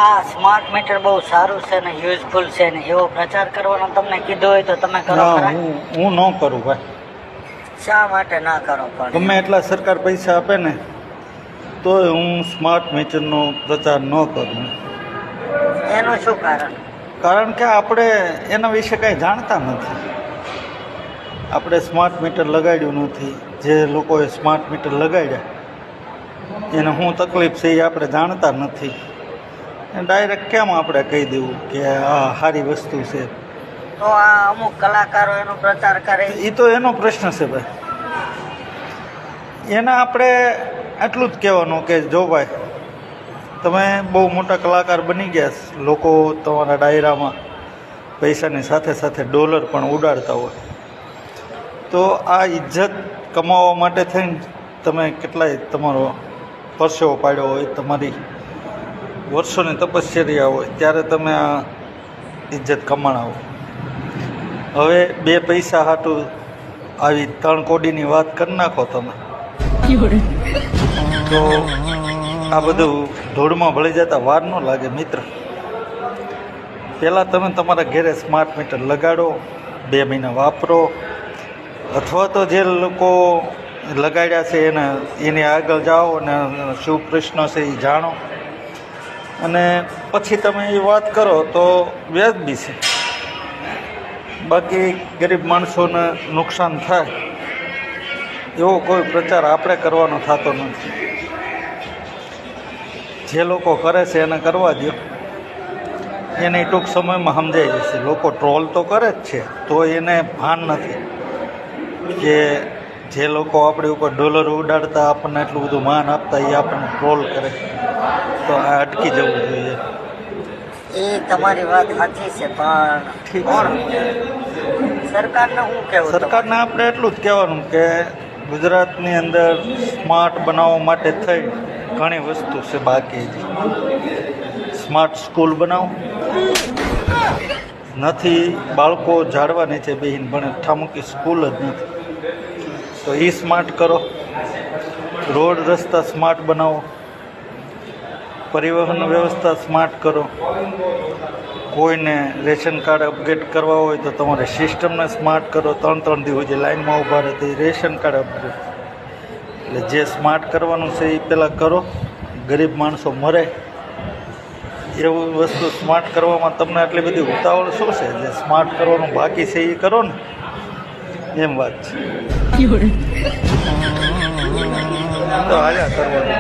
આ smart meter બહુ સારું છે ને યુઝફુલ છે ને એવો પ્રચાર કરવાનો તમને કીધું હોય તો તમે કરો ના, ખરા? હું ન કરું ભાઈ. શા માટે ના કરો? પણ ગમે એટલા સરકાર પૈસા આપે ને તોય હું સ્માર્ટ મીટરનો પ્રચાર ન કરું. એનું શું કારણ? કારણ કે આપણે એના વિશે કાંઈ જાણતા નથી. આપણે સ્માર્ટ મીટર લગાડ્યું નથી. જે લોકોએ સ્માર્ટ મીટર લગાડ્યા એને શું તકલીફ છે એ આપણે જાણતા નથી. ડાયરેક્ટ કેમ આપણે કહી દેવું કે આ સારી વસ્તુ છે? તો આ અમુક કલાકારો એનો પ્રચાર કરે. એ તો એનો પ્રશ્ન છે ભાઈ. એને આપણે આટલું જ કહેવાનું કે જો ભાઈ તમે બહુ મોટા કલાકાર બની ગયા, લોકો તમારા ડાયરામાં પૈસાની સાથે સાથે ડોલર પણ ઉડાડતા હોય, તો આ ઇજ્જત કમાવા માટે થઈને તમે કેટલાય તમારો પરસેવો પાડ્યો હોય, તમારી વર્ષોની તપશ્ચર્યા હોય, ત્યારે તમે આ ઇજ્જત કમાણાવો. હવે બે પૈસા હાટું આવી 3 કોડીની વાત કરી નાખો તમે, તો આ બધું ધૂળમાં ભળી જતા વાર ન લાગે મિત્ર. પહેલાં તમે તમારા ઘરે સ્માર્ટ મીટર લગાડો, 2 મહિના વાપરો, અથવા તો જે લોકો લગાડ્યા છે એની આગળ જાઓ અને શું પ્રશ્ન છે એ જાણો, અને પછી તમે એ વાત કરો તો વ્યાજબી છે. બાકી ગરીબ માણસોને નુકસાન થાય એવો કોઈ પ્રચાર આપણે કરવાનો થતો નથી. જે લોકો કરે છે એને કરવા દો, એને ટૂંક સમયમાં સમજાઈ જશે. લોકો ટ્રોલ તો કરે જ છે, તો એને ભાન નથી કે જે લોકો આપણી ઉપર ડોલર ઉડાડતા, આપણને એટલું બધું માન આપતા, એ આપણને ટ્રોલ કરે. તો આ અટકી જવું જોઈએ. એ તમારી વાત સાચી છે, પણ ઠીક કોણ છે. સરકારને શું કહેવું? સરકારને આપણે એટલું જ કહેવાનું કે ગુજરાતની અંદર સ્માર્ટ બનાવવા માટે થઈ ઘણી વસ્તુ છે બાકી. સ્માર્ટ સ્કૂલ બનાવો, નથી બાળકો ઝાડવા નીચે બેસીને ભણે, ઠામુકી સ્કૂલ જ નથી, તો એ સ્માર્ટ કરો. રોડ રસ્તા સ્માર્ટ બનાવો, પરિવહન વ્યવસ્થા સ્માર્ટ કરો. કોઈને રેશન કાર્ડ અપડેટ કરવા હોય તો તમારે સિસ્ટમને સ્માર્ટ કરો. 3 દિવસ જે લાઇનમાં ઊભા રહે તે રેશન કાર્ડ અપડેટ. એટલે જે સ્માર્ટ કરવાનું છે એ પહેલાં કરો. ગરીબ માણસો મરે એવું વસ્તુ સ્માર્ટ કરવામાં તમને આટલી બધી ઉતાવળ શું છે? જે સ્માર્ટ કરવાનું બાકી છે એ કરો ને, એમ વાત છે. તો હાલ્યા કરવાનું.